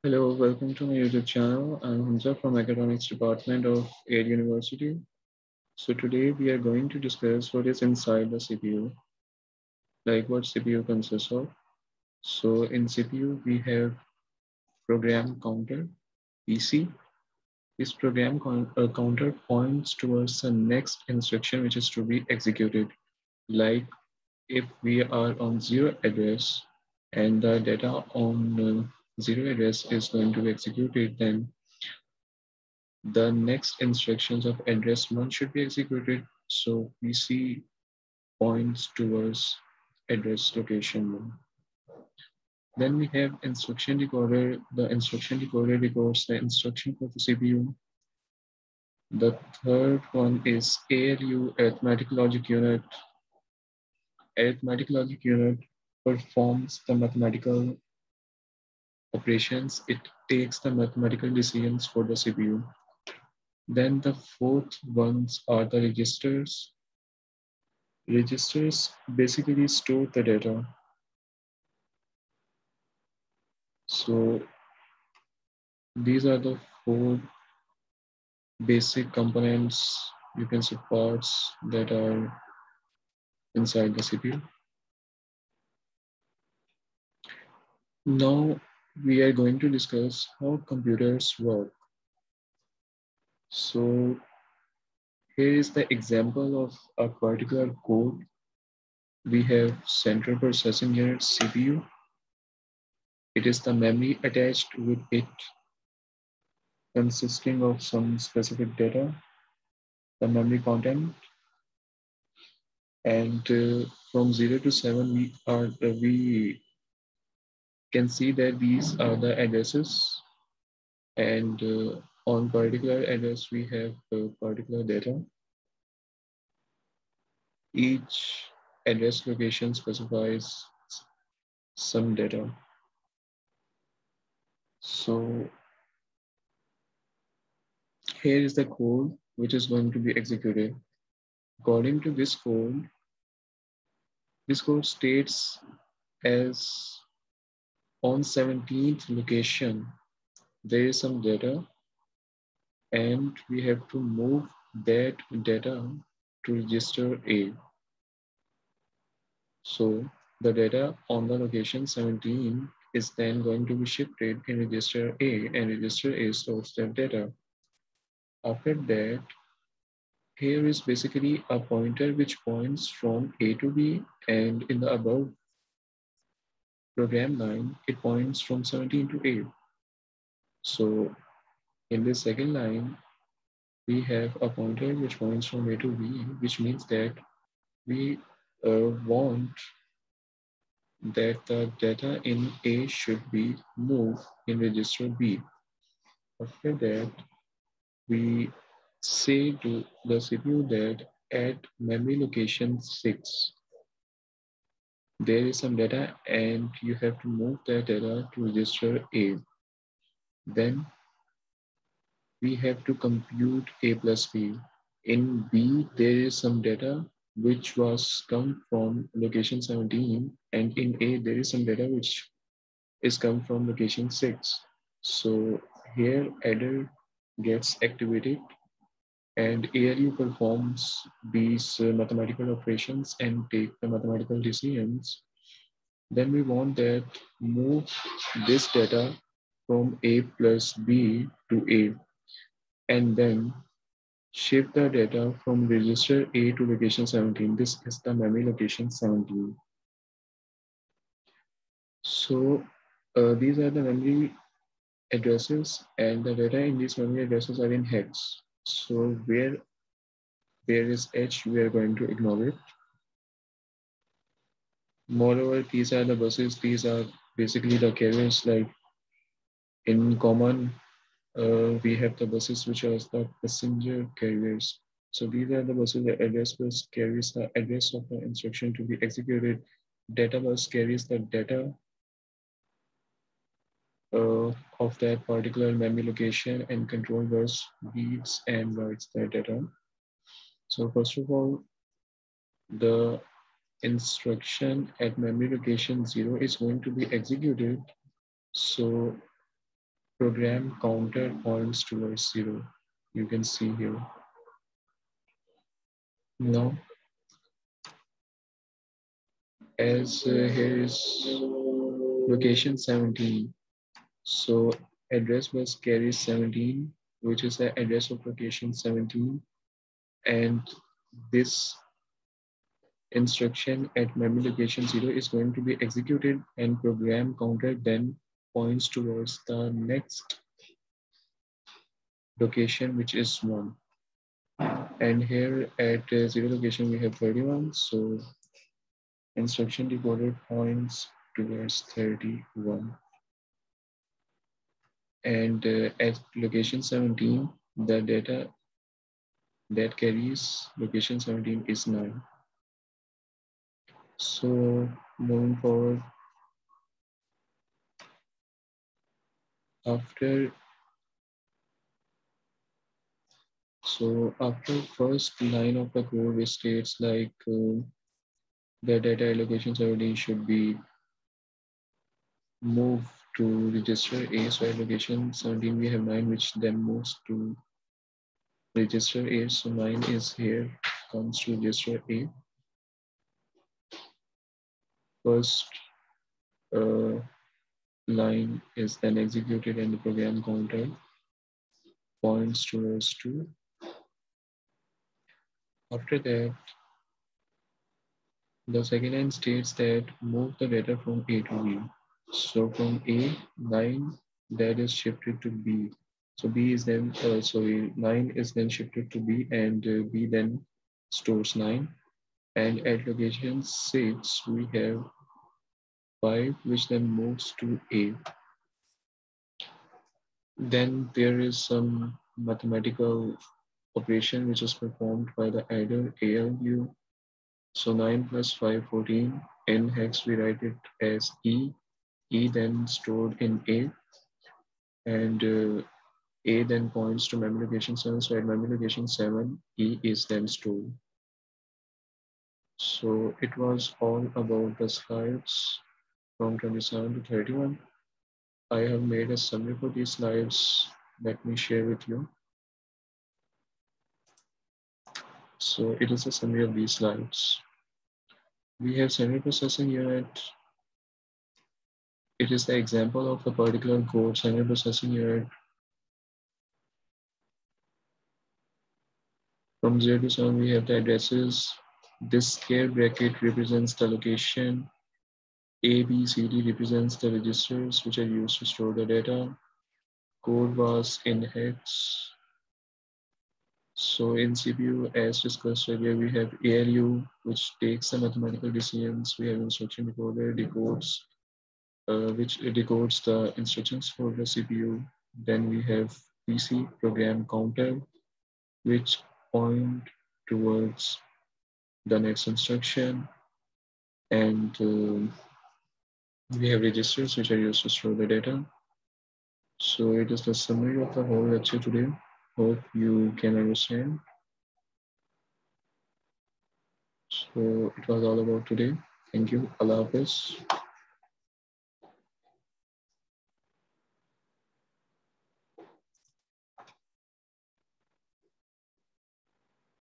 Hello, welcome to my YouTube channel. I'm Hamza from Academics Department of Air University. So today we are going to discuss what is inside the CPU, like what CPU consists of. So in CPU we have program counter, PC. This counter points towards the next instruction which is to be executed. Like if we are on zero address and the data on zero address is going to be executed, then the next instructions of address 1 should be executed. So PC points towards address location 1. Then we have instruction decoder. The instruction decoder decodes the instruction for the CPU. The third one is ALU, arithmetic logic unit. Arithmetic logic unit performs the mathematical operations. It takes the mathematical decisions for the CPU. Then the fourth ones are the registers. Registers basically store the data. So these are the four basic components, you can say parts that are inside the CPU. Now we are going to discuss how computers work. So here is the example of a particular code. We have central processing unit CPU. It is the memory attached with it consisting of some specific data, the memory content, and from 0 to 7 we can see that these are the addresses, and on particular address we have particular data. Each address location specifies some data. So here is the code which is going to be executed. According to this code states as on 17th location there is some data, and we have to move that data to register A. So the data on the location 17 is then going to be shifted in register A, and register A stores that data. After that, here is basically a pointer which points from A to B, and in the above program line, it points from 17 to A. So in this second line, we have a pointer which points from A to B, which means that we want that the data in A should be moved in register B. After that, we say to the CPU that at memory location 6, there is some data and you have to move that data to register A. Then we have to compute A plus B. In B, there is some data which was come from location 17, and in A, there is some data which is come from location 6. So here adder gets activated and ALU performs these mathematical operations and take the mathematical decisions. Then we want that move this data from A plus B to A, and then shift the data from register A to location 17. This is the memory location 17. So these are the memory addresses, and the data in these memory addresses are in hex. So where there is H, we are going to ignore it. Moreover, these are the buses. These are basically the carriers. Like in common, we have the buses which are the passenger carriers. So these are the buses. The address bus carries the address of the instruction to be executed. Data bus carries the data of that particular memory location, and control bus reads and writes that data. So first of all, the instruction at memory location 0 is going to be executed. So program counter points towards 0. You can see here. Now, as here is location 17. So address bus carries 17, which is the address of location 17. And this instruction at memory location 0 is going to be executed, and program counter then points towards the next location, which is 1. And here at 0 location we have 31. So instruction decoder points towards 31. And at location 17, the data that carries location 17 is 9. So moving forward, after first line of the code, which states like the data allocation 17 should be moved to register A. So at location 17 we have 9, which then moves to register A. So 9 is here, comes to register A. First line is then executed and the program counter points towards 2. After that, the second line states that move the data from A to B. So from A, 9, that is shifted to B. So B is then, 9 is then shifted to B, and B then stores 9. And at location 6, we have 5, which then moves to A. Then there is some mathematical operation which is performed by the adder ALU. So 9 plus 5, 14. In hex, we write it as E. E then stored in A. And A then points to memory location 7. So at memory location 7, E is then stored. So it was all about the slides from 27 to 31. I have made a summary for these slides. Let me share with you. So it is a summary of these slides. We have central processing unit. It is the example of a particular code. Central processing unit from 0 to 7, we have the addresses. This square bracket represents the location. A, B, C, D represents the registers which are used to store the data. Code was in hex. So in CPU, as discussed earlier, we have ALU, which takes the mathematical decisions. We have instruction decoder, decodes, which decodes the instructions for the CPU. Then we have PC, program counter, which point towards the next instruction. And we have registers which are used to store the data. So it is the summary of the whole lecture today. Hope you can understand. So it was all about today. Thank you. Allah Hafiz.